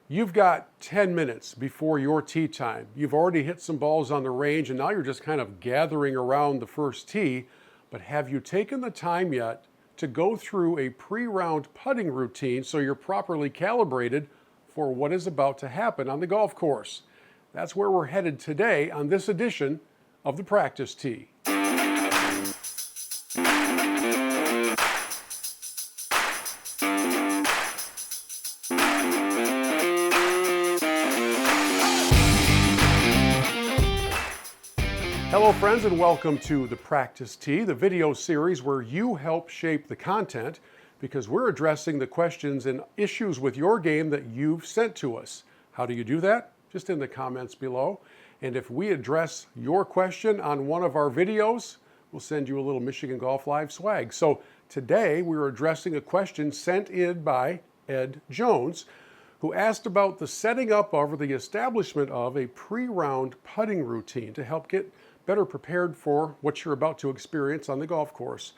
You've got 10 minutes before your tee time. You've already hit some balls on the range, and now you're just kind of gathering around the first tee. But have you taken the time yet to go through a pre-round putting routine so you're properly calibrated for what is about to happen on the golf course? That's where we're headed today on this edition of the Practice Tee. Hello friends, and welcome to the Practice Tee, the video series where you help shape the content because we're addressing the questions and issues with your game that you've sent to us. How do you do that? Just in the comments below. And if we address your question on one of our videos, we'll send you a little Michigan Golf Live swag. So today we're addressing a question sent in by Ed Jones, who asked about the setting up of the establishment of a pre-round putting routine to help get better prepared for what you're about to experience on the golf course.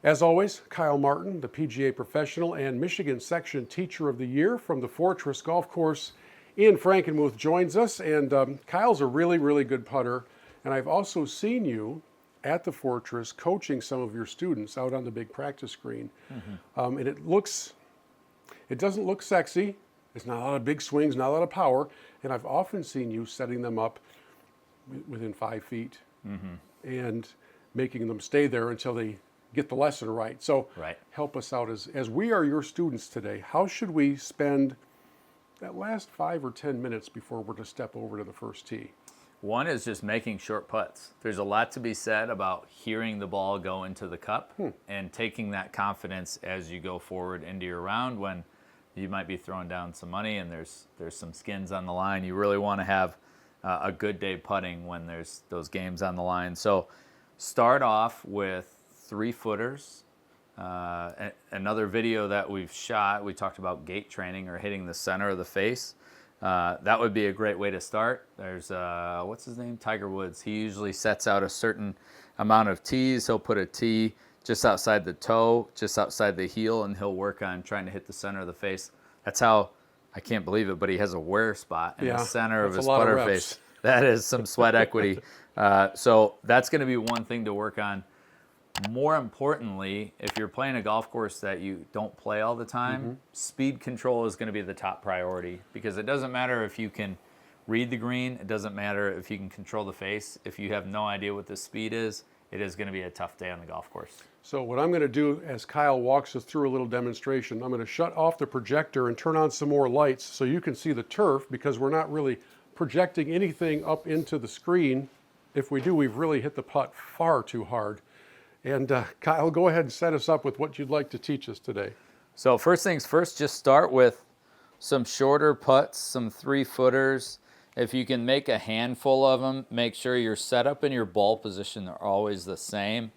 As always, Kmartin, the PGA professional and Michigan Section Teacher of the Year from the Fortress Golf Course in Frankenmuth, joins us. And Kyle's a really, really good putter. And I've also seen you at the Fortress coaching some of your students out on the big practice green. And it doesn't look sexy. It's not a lot of big swings, not a lot of power. And I've often seen you setting them up within 5 feet and making them stay there until they get the lesson right. So help us out as we are your students today. How should we spend that last 5 or 10 minutes before we're to step over to the first tee? One is just making short putts. There's a lot to be said about hearing the ball go into the cup and taking that confidence as you go forward into your round when you might be throwing down some money and there's some skins on the line. You really want to have a good day putting when there's those games on the line. So start off with 3-footers. Another video that we've shot, we talked about gate training or hitting the center of the face. That would be a great way to start. There's, what's his name? Tiger Woods. He usually sets out a certain amount of tees. He'll put a tee just outside the toe, just outside the heel, and he'll work on trying to hit the center of the face. That's how, I can't believe it, but he has a wear spot in the center of his putter face. That is some sweat equity. So that's going to be one thing to work on. More importantly, if you're playing a golf course that you don't play all the time, speed control is going to be the top priority, because it doesn't matter if you can read the green. It doesn't matter if you can control the face. If you have no idea what the speed is, it is going to be a tough day on the golf course. So what I'm going to do as Kyle walks us through a little demonstration, I'm going to shut off the projector and turn on some more lights so you can see the turf, because we're not really projecting anything up into the screen. If we do, we've really hit the putt far too hard. And Kyle, go ahead and set us up with what you'd like to teach us today. So first things first, just start with some shorter putts, some 3-footers. If you can make a handful of them, make sure your setup and your ball position are always the same.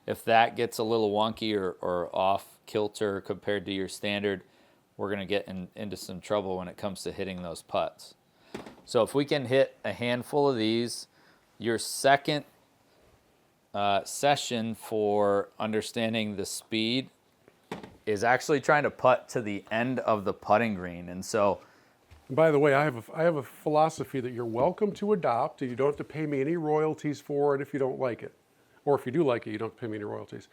If that gets a little wonky or off kilter compared to your standard, we're going to get into some trouble when it comes to hitting those putts. So if we can hit a handful of these, your second session for understanding the speed is actually trying to putt to the end of the putting green. And so, by the way, I have a philosophy that you're welcome to adopt, and you don't have to pay me any royalties for it if you don't like it. Or if you do like it, you don't have to pay me any royalties.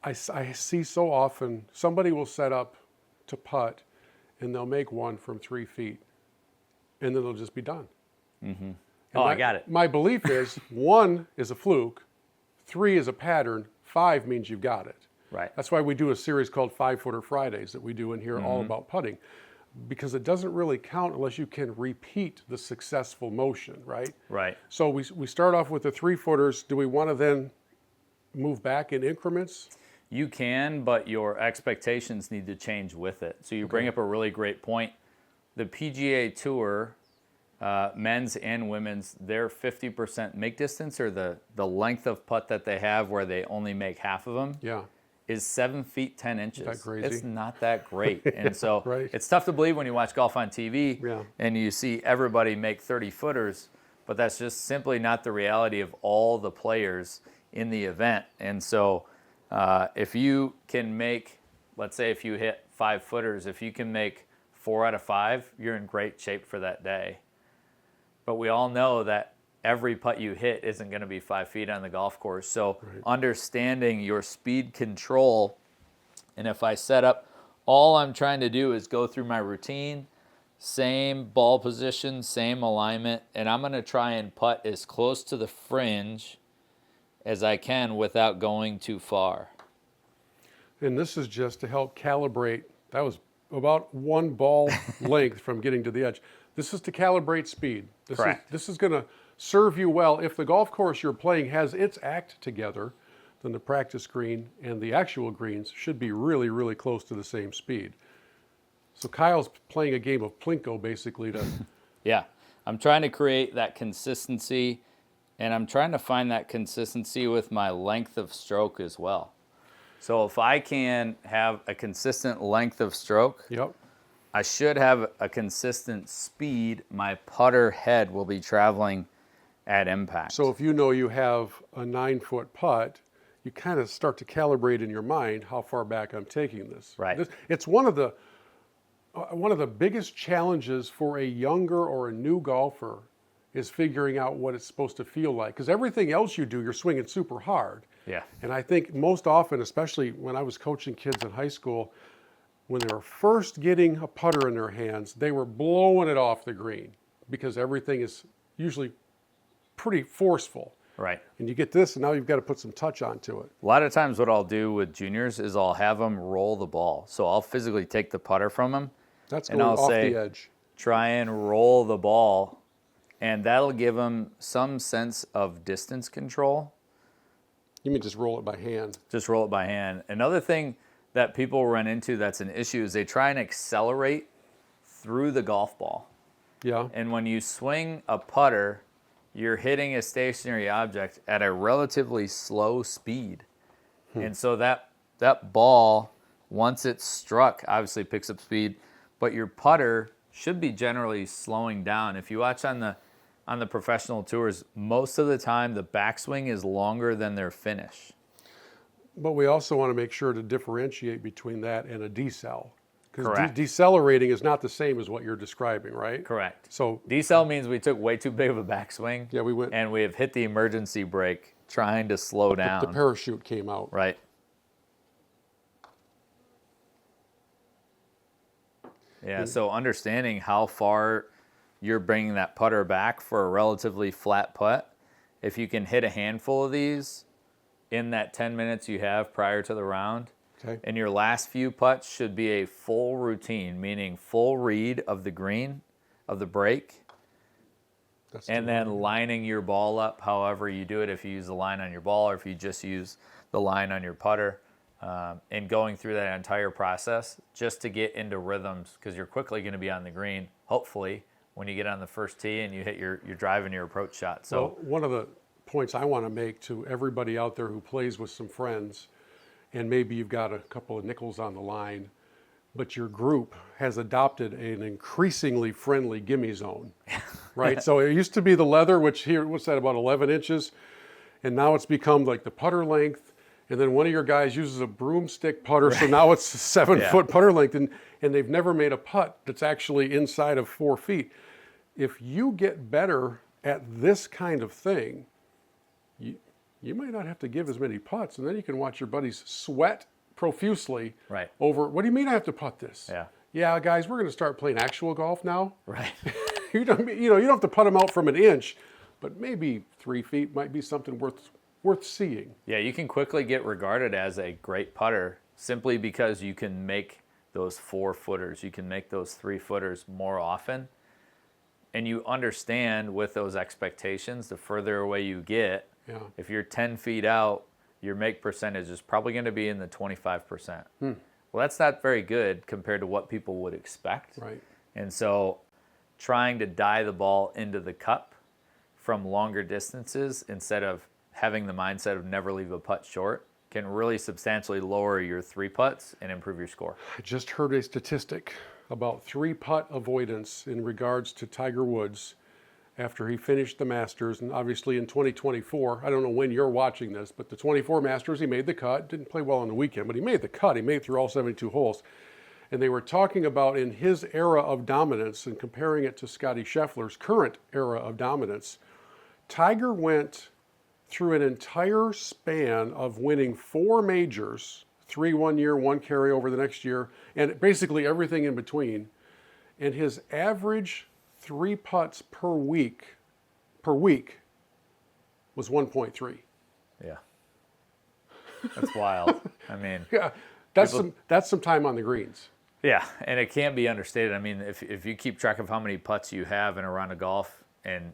I see so often somebody will set up to putt and they'll make one from 3 feet and then they'll just be done. I got it. My belief is 1 is a fluke, 3 is a pattern, 5 means you've got it. Right. That's why we do a series called 5-Footer Fridays that we do in here all about putting, because it doesn't really count unless you can repeat the successful motion, right? Right. So we start off with the 3-footers. Do we want to then move back in increments? You can, but your expectations need to change with it. So you bring up a really great point. The PGA Tour, men's and women's, their 50% make distance, or the length of putt that they have where they only make half of them, is 7 feet 10 inches. Isn't that crazy? It's not that great. And so right. It's tough to believe when you watch golf on TV and you see everybody make 30-footers, but that's just simply not the reality of all the players in the event. And so if you can make, let's say if you hit 5-footers, if you can make 4 out of 5, you're in great shape for that day. But we all know that every putt you hit isn't going to be 5 feet on the golf course. So understanding your speed control, and if I set up, all I'm trying to do is go through my routine, same ball position, same alignment, and I'm going to try and putt as close to the fringe as I can without going too far. And this is just to help calibrate. That was about 1 ball length from getting to the edge. This is to calibrate speed. Correct. This is going to serve you well. If the golf course you're playing has its act together, then the practice green and the actual greens should be really, really close to the same speed. So Kyle's playing a game of Plinko basically to... Yeah, I'm trying to create that consistency, and I'm trying to find that consistency with my length of stroke as well. So if I can have a consistent length of stroke, Yep. I should have a consistent speed. My putter head will be traveling at impact. So if you know you have a 9-foot putt, you kind of start to calibrate in your mind how far back I'm taking this. Right. It's one of the biggest challenges for a younger or a new golfer is figuring out what it's supposed to feel like. Because everything else you do, you're swinging super hard. Yeah. And I think most often, especially when I was coaching kids in high school, when they were first getting a putter in their hands, they were blowing it off the green because everything is usually pretty forceful. Right. And you get this, and now you've got to put some touch onto it. A lot of times what I'll do with juniors is I'll have them roll the ball. So I'll physically take the putter from them. That's and going I'll off say, the edge. Try and roll the ball, and that'll give them some sense of distance control. You mean just roll it by hand? Just roll it by hand. Another thing that people run into that's an issue is they try and accelerate through the golf ball. Yeah. And when you swing a putter, you're hitting a stationary object at a relatively slow speed. And so that ball, once it's struck, obviously picks up speed, but your putter should be generally slowing down. If you watch on the professional tours, most of the time the backswing is longer than their finish. But we also want to make sure to differentiate between that and a decel. Because Correct. decelerating is not the same as what you're describing, right? Correct. So decel means we took way too big of a backswing. Yeah, we went. And we have hit the emergency brake trying to slow down. The parachute came out. Right. Yeah, so understanding how far you're bringing that putter back for a relatively flat putt, if you can hit a handful of these in that 10 minutes you have prior to the round, Okay. and your last few putts should be a full routine, meaning full read of the green, of the break, and then lining your ball up however you do it, if you use the line on your ball or if you just use the line on your putter, and going through that entire process just to get into rhythms, because you're quickly going to be on the green, hopefully, when you get on the first tee and you hit your drive and your approach shot. So Well, one of the points I want to make to everybody out there who plays with some friends, and maybe you've got a couple of nickels on the line, but your group has adopted an increasingly friendly gimme zone, right? So it used to be the leather, which here, what's that, about 11 inches? And now it's become like the putter length. And then one of your guys uses a broomstick putter, so now it's a 7-foot putter length, and they've never made a putt that's actually inside of 4 feet. If you get better at this kind of thing, you might not have to give as many putts, and then you can watch your buddies sweat profusely over, what do you mean I have to putt this? Yeah, guys, we're going to start playing actual golf now. Right. you don't have to putt them out from an inch, but maybe 3 feet might be something worth seeing. Yeah, you can quickly get regarded as a great putter simply because you can make those 4-footers, you can make those 3-footers more often. And you understand with those expectations, the further away you get, if you're 10 feet out, your make percentage is probably going to be in the 25%. Well, that's not very good compared to what people would expect. Right. And so trying to die the ball into the cup from longer distances instead of having the mindset of never leave a putt short can really substantially lower your 3 putts and improve your score. I just heard a statistic about 3-putt avoidance in regards to Tiger Woods after he finished the Masters. And obviously in 2024, I don't know when you're watching this, but the 24 Masters, he made the cut. Didn't play well on the weekend, but he made the cut. He made it through all 72 holes. And they were talking about in his era of dominance and comparing it to Scottie Scheffler's current era of dominance. Tiger went through an entire span of winning 4 majors, 3 one year, 1 carryover the next year, and basically everything in between. And his average 3 putts per week was 1.3. Yeah. That's wild. I mean, Yeah, that's some time on the greens. yeah, and it can't be understated. I mean, if you keep track of how many putts you have in a round of golf and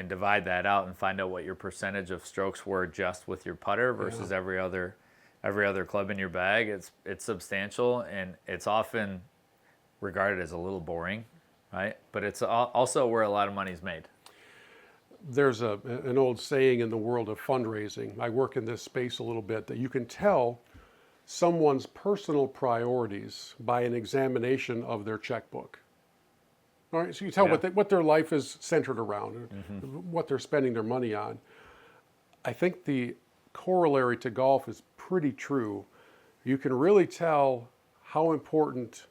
divide that out and find out what your percentage of strokes were just with your putter versus every other club in your bag, it's substantial, and it's often regarded as a little boring, right? But it's also where a lot of money's made. There's an old saying in the world of fundraising. I work in this space a little bit, that you can tell someone's personal priorities by an examination of their checkbook. All right, so you tell what their life is centered around, what they're spending their money on. I think the corollary to golf is pretty true. You can really tell how important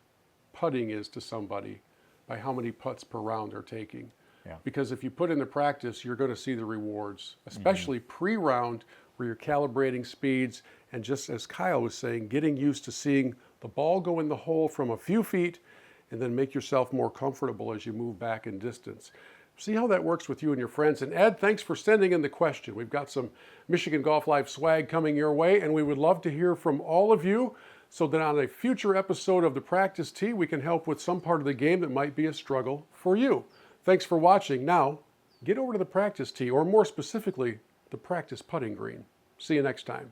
putting is to somebody by how many putts per round they're taking. Yeah. Because if you put in the practice, you're going to see the rewards, especially pre-round, where you're calibrating speeds, and just as Kyle was saying, getting used to seeing the ball go in the hole from a few feet, and then make yourself more comfortable as you move back in distance. See how that works with you and your friends. And Ed, thanks for sending in the question. We've got some Michigan Golf Life swag coming your way, and we would love to hear from all of you, so that on a future episode of the Practice Tee, we can help with some part of the game that might be a struggle for you. Thanks for watching. Now, get over to the Practice Tee, or more specifically, the practice putting green. See you next time.